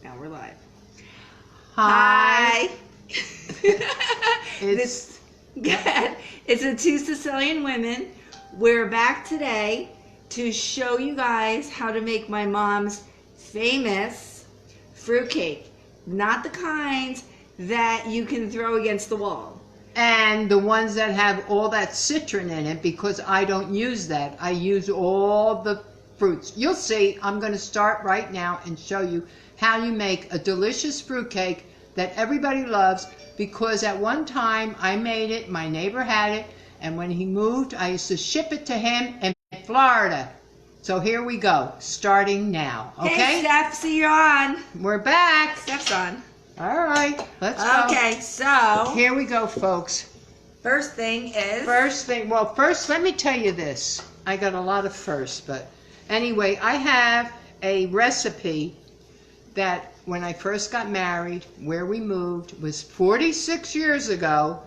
Now we're live. Hi. It's a Two Sicilian Women. We're back today to show you guys how to make my mom's famous fruitcake. Not the kinds that you can throw against the wall. And the ones that have all that citron in it, because I don't use that. I use all the fruits. You'll see, I'm going to start right now and show you how you make a delicious fruitcake that everybody loves, because at one time I made it, my neighbor had it, and when he moved, I used to ship it to him in Florida. So here we go, starting now, okay? Hey, Steph, see you on. We're back. Steph's on. All right, let's go. Okay, so Here we go, folks. first thing is... First, let me tell you this. I got a lot of firsts, but anyway, I have a recipe that when I first got married, where we moved, was 46 years ago.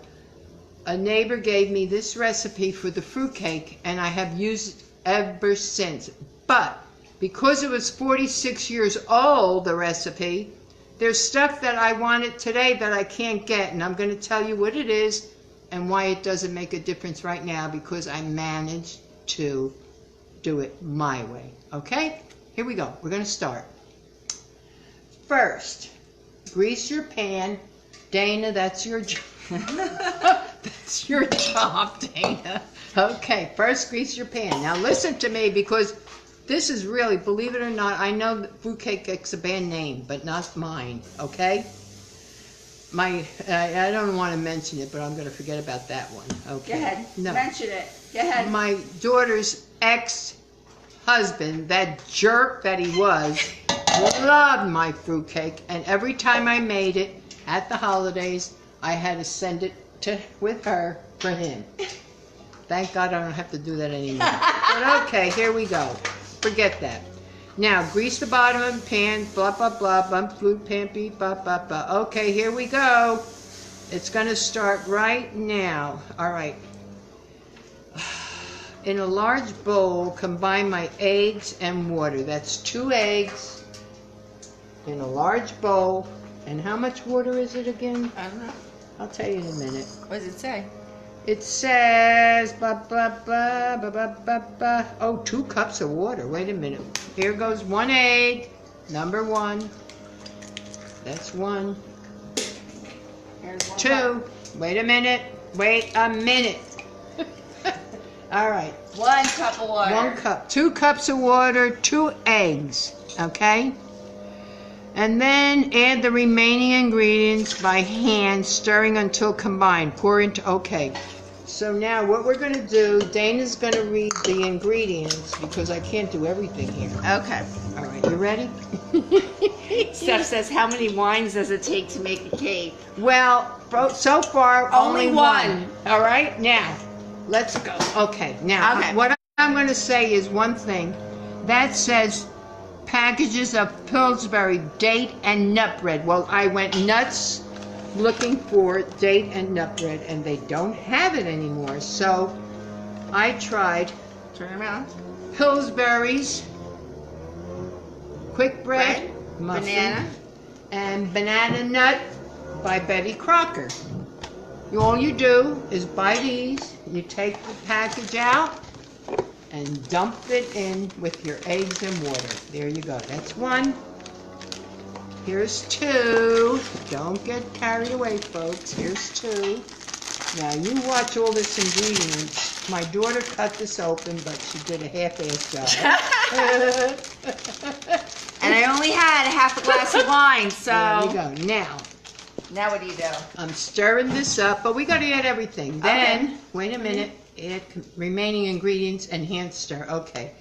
A neighbor gave me this recipe for the fruitcake, and I have used it ever since. But because it was 46 years old, the recipe, there's stuff that I wanted today that I can't get, and I'm going to tell you what it is and why it doesn't make a difference right now, because I managed to do it my way. Okay? Here we go. We're going to start. First, grease your pan. Dana, that's your job. That's your job, Dana. Okay, first grease your pan. Now listen to me, because this is really, believe it or not, I know that fruitcake is a bad name, but not mine, okay? I don't want to mention it, but I'm going to forget about that one. Okay. Go ahead. No. Mention it. Go ahead. My daughter's ex-husband, that jerk that he was, loved my fruitcake, and every time I made it at the holidays, I had to send it with her for him. Thank God I don't have to do that anymore. But okay, here we go. Forget that. Now, grease the bottom of the pan, blah, blah, blah, bump, flute, pan, beep, blah, blah, blah. Okay, here we go. It's going to start right now. All right. In a large bowl, combine my eggs and water. That's 2 eggs in a large bowl. And how much water is it again? I don't know. I'll tell you in a minute. What does it say? It says, blah, blah, blah, blah, blah, blah, blah. Oh, 2 cups of water. Wait a minute. Here goes 1 egg, number 1. That's 1. Here's 1 2. cup. Wait a minute. Wait a minute. All right. 1 cup of water. 1 cup. 2 cups of water, 2 eggs. Okay? And then add the remaining ingredients by hand, stirring until combined. Pour into, okay. So now what we're going to do, Dana's going to read the ingredients, because I can't do everything here. Okay. All right, you ready? Steph says, how many wines does it take to make a cake? Well, so far, only one. one. All right, now, let's go. Okay, now, Okay. what I'm going to say is one thing. That says packages of Pillsbury date and nut bread. Well, I went nuts looking for date and nut bread, and they don't have it anymore. So I tried Turn around. Pillsbury's Quick Bread, muffin, Banana. and Banana Nut by Betty Crocker. All you do is buy these, you take the package out, and dump it in with your eggs and water. There you go. That's 1. Here's 2. Don't get carried away, folks. Here's 2. Now, you watch all this ingredients. My daughter cut this open, but she did a half-assed job. And I only had half a glass of wine, so... There you go. Now what do you do? I'm stirring this up, but we got to add everything. Then, wait a minute, add remaining ingredients and hand stir. Okay.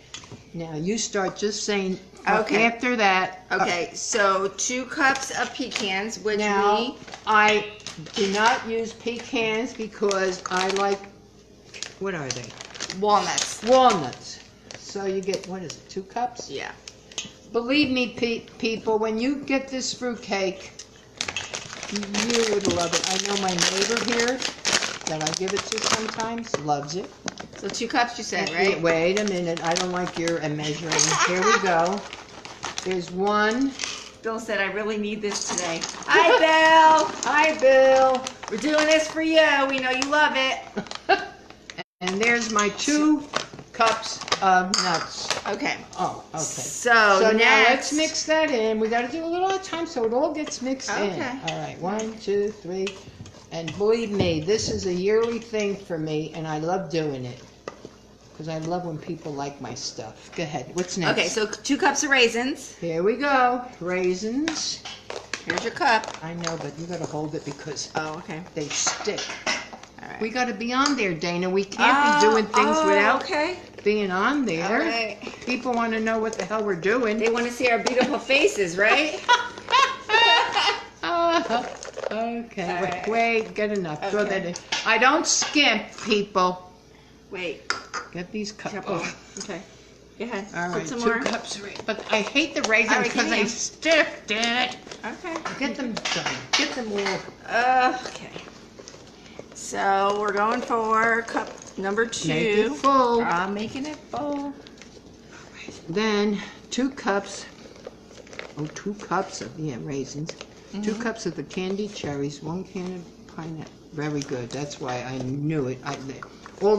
Now you start just saying. Okay. After that. Okay, so 2 cups of pecans, which Now I do not use pecans because I like. What are they? walnuts. Walnuts. So you get, what is it? 2 cups? Yeah. Believe me, people, when you get this fruitcake, you would love it. I know my neighbor here that I give it to sometimes loves it. So 2 cups you said, right? Wait a minute. I don't like your measuring. Here we go. There's 1, Bill said, I really need this today. Hi, Bill. Hi, Bill. We're doing this for you. We know you love it. And there's my 2 cups of nuts. Okay. Oh, okay. So now next, let's mix that in. We got to do a little at a time so it all gets mixed in. Okay. All right, 1, 2, 3. And believe me, this is a yearly thing for me, and I love doing it. Because I love when people like my stuff. Go ahead. What's next? Okay, so 2 cups of raisins. Here we go. Raisins. Here's your cup. I know, but you got to hold it because Oh, okay. they stick. All right. We got to be on there, Dana. We can't be doing things without okay. being on there. All right. People want to know what the hell we're doing. They want to see our beautiful faces, right? Okay. All right. Wait, get enough. Throw Okay. that in. I don't skimp, people. Wait. Get these cups. Careful. Oh. Okay. Go ahead. All Put right, some 2 more. cups. But I hate the raisins All right, because give they me 'em. stiffed it. Okay. Get them done. Get them all. Okay. So we're going for cup number 2. Make it full. I'm making it full. Then 2 cups. Oh, 2 cups of raisins. 2 cups of the candied cherries. 1 can of pineapple. Very good. That's why I knew it. All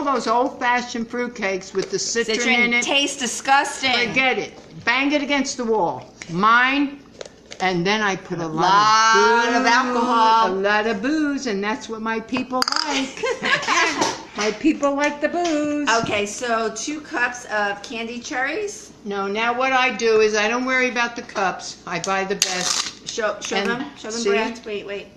those old-fashioned fruitcakes with the citron in it. tastes disgusting. Forget it. Bang it against the wall. Mine. And then I put a lot of alcohol. A lot of booze, and that's what my people like. My people like the booze. Okay, so 2 cups of candied cherries. No, now what I do is I don't worry about the cups. I buy the best. Show And them. Show them, see? Brad. Wait.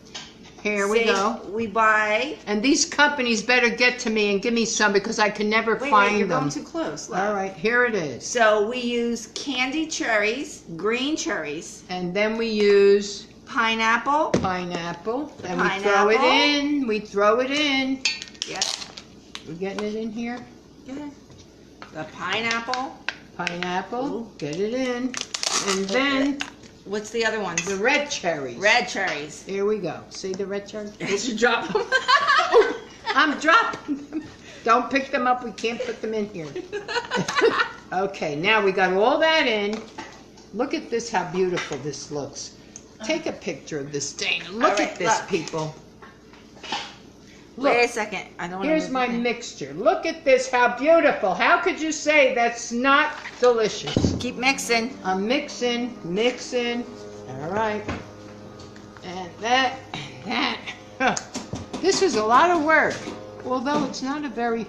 Here we See, go. We buy. And these companies better get to me and give me some because I can never Wait, find you're them. going too close. Look. All right, here it is. So we use candied cherries, green cherries, And then we use pineapple. pineapple. And we throw it in. We throw it in. Yep. We're getting it in here. Good. The pineapple. Pineapple. Ooh. Get it in. And then What's the other ones? the red cherries. Red cherries. Here we go. See the red cherries? Did you drop them? I'm dropping them. Don't pick them up. We can't put them in here. Okay, now we got all that in. Look at this, how beautiful this looks. Take a picture of this, Dana. Look All right, at this, look. people. Wait a Look, second. I don't want here's my mixture. Look at this, how beautiful. How could you say that's not delicious? Keep mixing. I'm mixing. All right. And that. Huh. This is a lot of work. Although it's not a very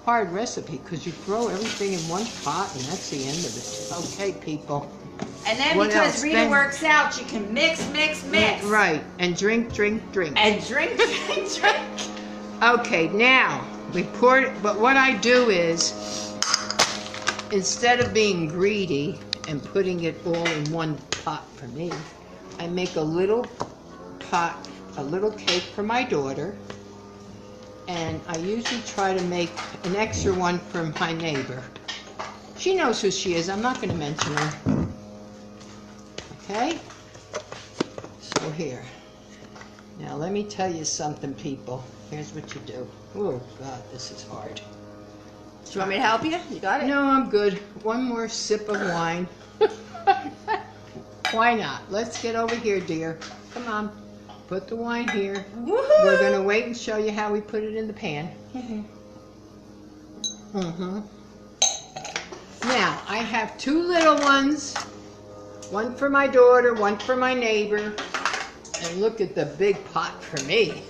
hard recipe because you throw everything in one pot and that's the end of it. Okay, people. And then What because else? Rita Then- works out, you can mix. Right. And drink. And drink. Okay, now we pour it. But what I do is, instead of being greedy and putting it all in one pot for me, I make a little pot, a little cake for my daughter, and I usually try to make an extra one for my neighbor. She knows who she is. I'm not going to mention her. Okay? So here. Now let me tell you something, people. Here's what you do. Oh, God, this is hard. Do you want me to help you? You got it? No, I'm good. One more sip of wine. Why not? Let's get over here, dear. Come on. Put the wine here. Woohoo! We're going to wait and show you how we put it in the pan. Now, I have 2 little ones. One for my daughter, one for my neighbor. And look at the big pot for me.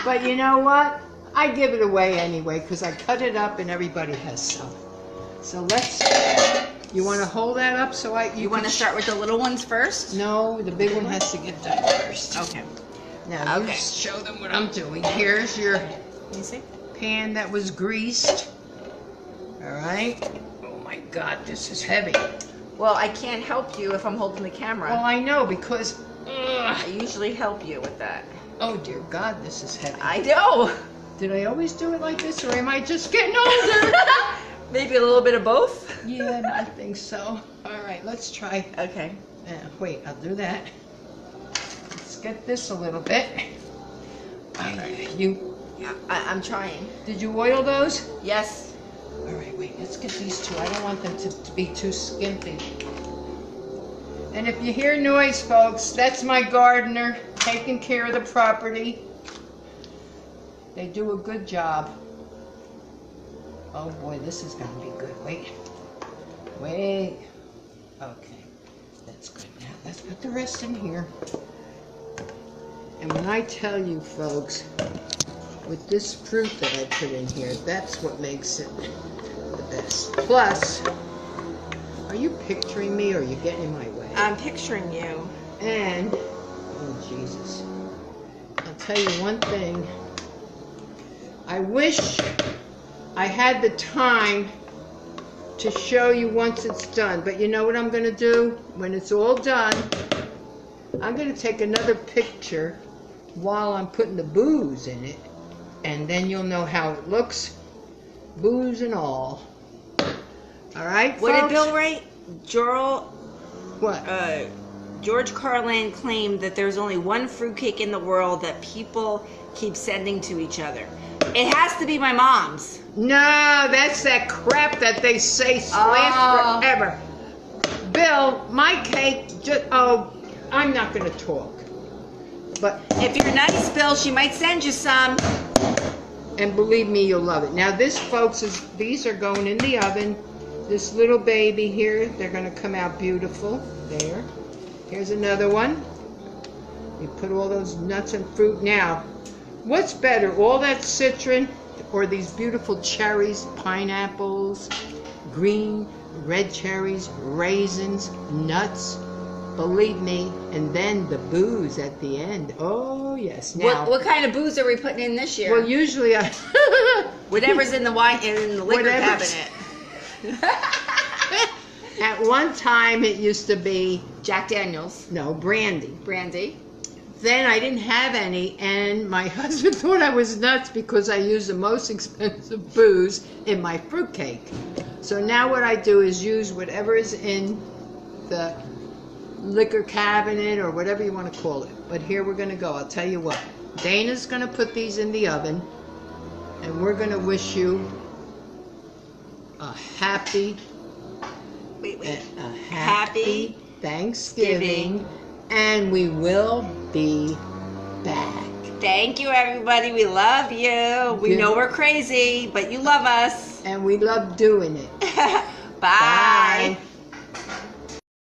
But you know what? I give it away anyway because I cut it up and everybody has some. So let's. You want to hold that up so You want to start with the little ones first? No, the big one has to get done first. Okay. Now you Okay. show them what I'm doing. Here's your Let me see. pan that was greased. All right. Oh my God, this is heavy. Well, I can't help you if I'm holding the camera. Well, I know because. I usually help you with that. Oh dear God, this is heavy. I know. Did I always do it like this, or am I just getting older? Maybe a little bit of both. Yeah, I think so. All right, let's try. Okay. Wait, I'll do that. Let's get this a little bit. All right, I'm trying. Did you oil those? Yes. All right, wait, let's get these 2. I don't want them to be too skimpy. And if you hear noise, folks, that's my gardener taking care of the property. They do a good job. Oh boy, this is going to be good. Wait. Okay, that's good. Now let's put the rest in here. And when I tell you, folks, with this fruit that I put in here, that's what makes it the best. Plus, are you picturing me or are you getting in my way? I'm picturing you. And, oh Jesus, I'll tell you one thing. I wish I had the time to show you once it's done. But you know what I'm going to do? When it's all done, I'm going to take another picture while I'm putting the booze in it. And then you'll know how it looks. Booze and all. All right, What did folks? Bill write? What? George Carlin claimed that there's only one fruitcake in the world that people keep sending to each other. It has to be my mom's. No, that's that crap that they say lasts forever. Bill, my cake I'm not going to talk. But If you're nice, Bill, she might send you some. and believe me, you'll love it. Now this, folks, these are going in the oven. This little baby here, they're going to come out beautiful. There. Here's another one. You put all those nuts and fruit. Now, what's better, all that citron or these beautiful cherries, pineapples, green, red cherries, raisins, nuts? Believe me, and then the booze at the end. Oh, yes. Now, What kind of booze are we putting in this year? well, usually I... Whatever's in the wine in the liquor Whatever's- cabinet. At one time, it used to be, Jack Daniels, brandy. brandy. Then I didn't have any, and my husband thought I was nuts because I use the most expensive booze in my fruitcake. So now what I do is use whatever is in the liquor cabinet or whatever you want to call it. But here we're going to go. I'll tell you what. Dana's going to put these in the oven, and we're going to wish you a happy Happy Thanksgiving, and we will be back. Thank you, everybody. We love you. We know we're crazy, but you love us. And we love doing it. Bye. Bye.